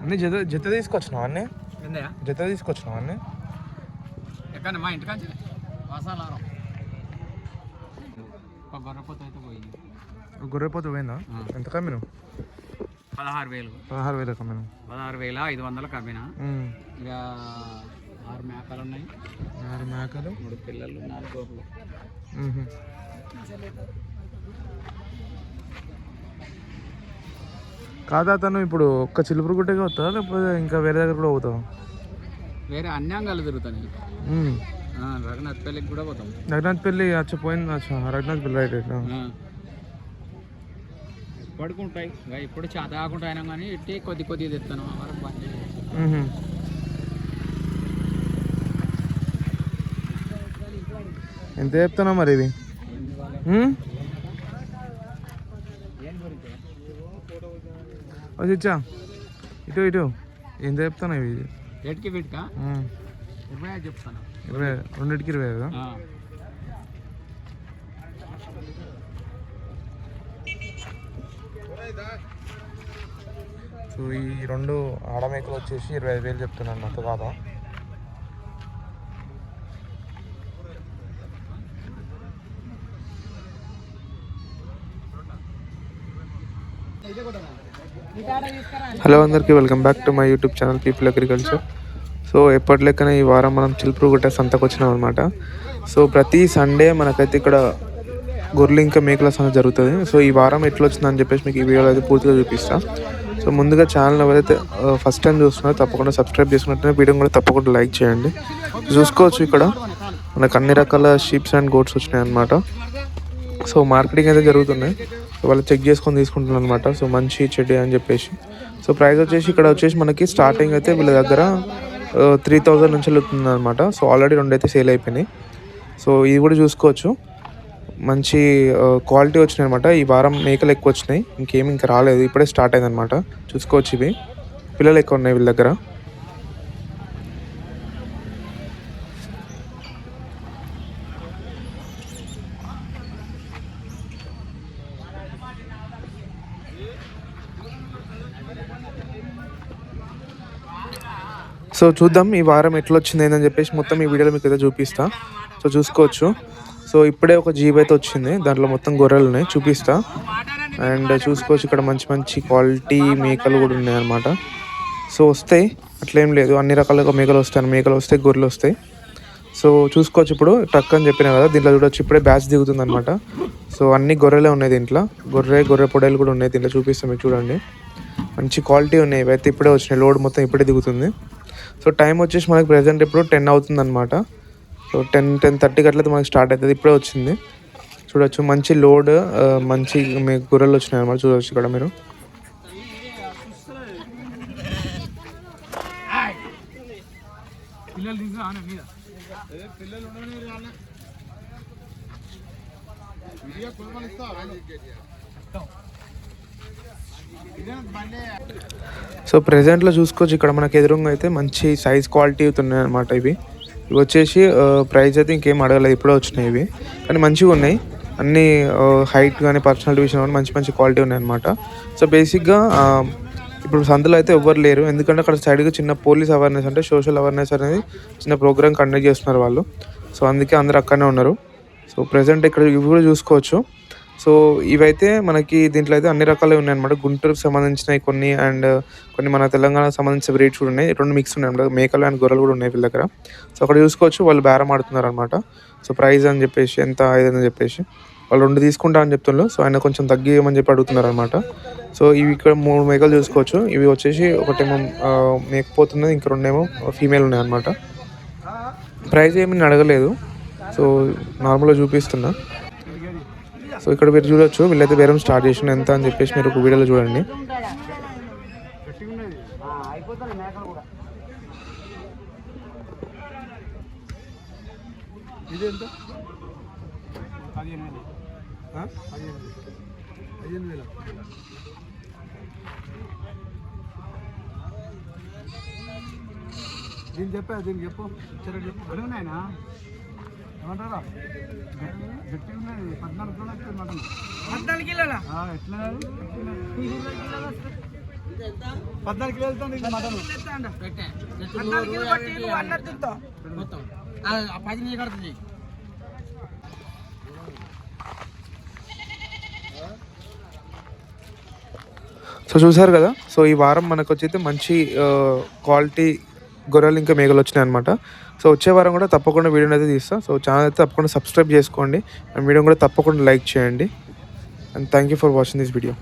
అన్ని జత తీసుకొచ్చినావు అన్నీ జత తీసుకొచ్చినావు అన్నీ ఎక్కడ మా ఇంటికాంచి వాసాలారం ఒక గొర్రెపోత అయితే పోయింది. గొర్రెపోత పోయిందా? ఎంత కమ్మిను? 16,000 కమ్మిను. 16,500 కమ్మినా. ఇక 6 మేకలు ఉన్నాయి. 6 మేకలు, 3 పిల్లలు, 4 గొర్రెలు. కాదా తను ఇప్పుడు ఒక్క చిలుపురు గుట్టగా వస్తుందా లేకపోతే ఇంకా వేరే దగ్గర కూడా పోతావు? వేరే అన్యాంగాలు తిరుగుతాను. రఘునాథ్ పెళ్ళికి కూడా పోతాం. రఘునాథ్ పెళ్ళి పోయింది. రఘునాథ్ పెళ్ళి రైట్ పడుకుంటాయి. ఇప్పుడు చేత కాకుండా అయినా కానీ ఇట్టి కొద్ది తెస్తాను. ఎంత చెప్తానా మరి ఇది? వచ్చా ఇటు ఇటు ఎంత చెప్తాను ఇవి? రేట్కి వీటికా 20 చెప్తాను. 20, రెండింటికి 20 కదా? సో ఈ 2 ఆడమేకలు వచ్చేసి 25,000 చెప్తున్నాను అంత కాదా? హలో అందరికీ, welcome back to my YouTube channel people agriculture. So ఎప్పటి లెక్కన ఈ వారం మనం చిలుపురుగుట్ట సంతకు వచ్చినాం అనమాట. సో ప్రతి సండే మనకైతే ఇక్కడ గొర్రెలు ఇంకా మేకల సంత జరుగుతుంది. సో ఈ వారం ఎట్లా వచ్చిందని చెప్పేసి మీకు ఈ వీడియోలో అయితే పూర్తిగా చూపిస్తాను. సో ముందుగా ఛానల్ ఎవరైతే ఫస్ట్ టైం చూస్తున్నారో తప్పకుండా సబ్స్క్రైబ్ చేసుకున్నట్టు వీడియోని కూడా తప్పకుండా లైక్ చేయండి. చూసుకోవచ్చు ఇక్కడ మనకు అన్ని రకాల షీప్స్ అండ్ గోట్స్ వచ్చినాయి అనమాట. సో మార్కెటింగ్ అయితే జరుగుతున్నాయి. సో వాళ్ళు చెక్ చేసుకొని తీసుకుంటున్నారు అనమాట. సో మంచి చెడ్డి అని చెప్పేసి. సో ప్రైస్ వచ్చేసి ఇక్కడ వచ్చేసి మనకి స్టార్టింగ్ అయితే వీళ్ళ దగ్గర 3,000 నుంచి వెళ్తుంది అనమాట. సో ఆల్రెడీ 2 అయితే సేల్ అయిపోయినాయి. సో ఇది కూడా చూసుకోవచ్చు, మంచి క్వాలిటీ వచ్చినాయి అనమాట. ఈ వారం మేకలు ఎక్కువ వచ్చినాయి, ఇంకేమి ఇంకా రాలేదు, ఇప్పుడే స్టార్ట్ అయింది అనమాట. చూసుకోవచ్చు ఇవి పిల్లలు ఎక్కువ ఉన్నాయి వీళ్ళ దగ్గర. సో చూద్దాం ఈ వారం ఎట్లా వచ్చింది ఏందని చెప్పేసి మొత్తం ఈ వీడియోలో మీకు అయితే చూపిస్తా. సో చూసుకోవచ్చు. సో ఇప్పుడే ఒక జీబ్ అయితే వచ్చింది, దాంట్లో మొత్తం గొర్రెలు ఉన్నాయి, చూపిస్తా. అండ్ చూసుకోవచ్చు ఇక్కడ మంచి మంచి క్వాలిటీ మేకలు కూడా ఉన్నాయి అనమాట. సో వస్తాయి, అట్లేం లేదు, అన్ని రకాలుగా మేకలు వస్తాయి, మేకలు వస్తాయి, గొర్రెలు వస్తాయి. సో చూసుకోవచ్చు ఇప్పుడు ట్రక్ అని చెప్పినా కదా, దీంట్లో చూడవచ్చు ఇప్పుడే బ్యాచ్ దిగుతుంది అనమాట. సో అన్ని గొర్రెలే ఉన్నాయి దీంట్లో, గొర్రె పొడేలు కూడా ఉన్నాయి దీంట్లో, చూపిస్తాం మీకు చూడండి. మంచి క్వాలిటీ ఉన్నాయి, ఇవైతే ఇప్పుడే వచ్చినాయి, లోడ్ మొత్తం ఇప్పుడే దిగుతుంది. సో టైం వచ్చేసి మనకి ప్రెజెంట్ ఇప్పుడు 10 అవుతుంది అనమాట. సో 10:30 అట్లయితే మనకి స్టార్ట్ అవుతుంది, ఇప్పుడే వచ్చింది. చూడొచ్చు మంచి లోడ్, మంచి గొర్రెలు వచ్చినాయి అనమాట. చూడవచ్చు ఇక్కడ మీరు. సో ప్రెజెంట్లో చూసుకోవచ్చు ఇక్కడ మనకి ఎదురుగా అయితే మంచి సైజ్ క్వాలిటీ అవుతున్నాయి అనమాట. ఇవి వచ్చేసి ప్రైస్ అయితే ఇంకేం అడగలేదు, ఇప్పుడే వచ్చినాయి ఇవి, కానీ మంచిగా ఉన్నాయి అన్నీ. హైట్ కానీ పర్సనాలిటీ విషయం కానీ మంచి మంచి క్వాలిటీ ఉన్నాయి అనమాట. సో బేసిక్గా ఇప్పుడు సందులో అయితే ఎవ్వరు లేరు, ఎందుకంటే అక్కడ సైడ్గా చిన్న పోలీస్ అవేర్నెస్ అంటే సోషల్ అవేర్నెస్ అనేది చిన్న ప్రోగ్రామ్ కండక్ట్ చేస్తున్నారు వాళ్ళు. సో అందుకే అందరు అక్కడనే ఉన్నారు. సో ప్రెజెంట్ ఇక్కడ ఇవి కూడా చూసుకోవచ్చు. సో ఇవైతే మనకి దీంట్లో అయితే అన్ని రకాలు ఉన్నాయి అనమాట. గుంటూరుకు సంబంధించినవి కొన్ని, అండ్ కొన్ని మన తెలంగాణకు సంబంధించిన బ్రీడ్స్ కూడా ఉన్నాయి, 2 మిక్స్ ఉన్నాయి అనమాట. మేకలు అండ్ గొర్రెలు కూడా ఉన్నాయి వీళ్ళ దగ్గర. సో అక్కడ చూసుకోవచ్చు వాళ్ళు బేరం ఆడుతున్నారు అనమాట. సో ప్రైస్ అని చెప్పేసి ఎంత అయిందని చెప్పేసి వాళ్ళు 2 తీసుకుంటా అని చెప్తున్నారు. సో ఆయన కొంచెం తగ్గియమని చెప్పి అడుగుతున్నారు అనమాట. సో ఇవి ఇక్కడ 3 మేకలు చూసుకోవచ్చు. ఇవి వచ్చేసి ఒకటేమో మేకపోతున్నది, ఇంక 2 ఏమో ఫీమేల్ ఉన్నాయి అనమాట. ప్రైస్ ఏమీ అడగలేదు, సో నార్మల్గా చూపిస్తున్నా. సో ఇక్కడ మీరు చూడొచ్చు వీళ్ళైతే బేరం స్టార్ట్ చేసిన ఎంత అని చెప్పేసి మీరు ఒక వీడియోలో చూడండి. దీన్ని చెప్పు ఏమంటారా? గట్టి ఉన్నది 14 కిలోలు వస్తుంది మటన్. 14 కిలోలా? ఎట్లా 14 కిలోలు వెళ్తుంది ఇది మటన్. పెట్టే మొత్తం 10 నీ కడుతుంది. సో చూసారు కదా. సో ఈ వారం మనకు వచ్చైతే మంచి క్వాలిటీ గొర్రెలు ఇంకా మేకలు వచ్చినాయి అనమాట. సో వచ్చే వారం కూడా తప్పకుండా వీడియోని అయితే తీస్తాను. సో ఛానల్ అయితే తప్పకుండా సబ్స్క్రైబ్ చేసుకోండి అండ్ వీడియో కూడా తప్పకుండా లైక్ చేయండి. And thank you for watching this video.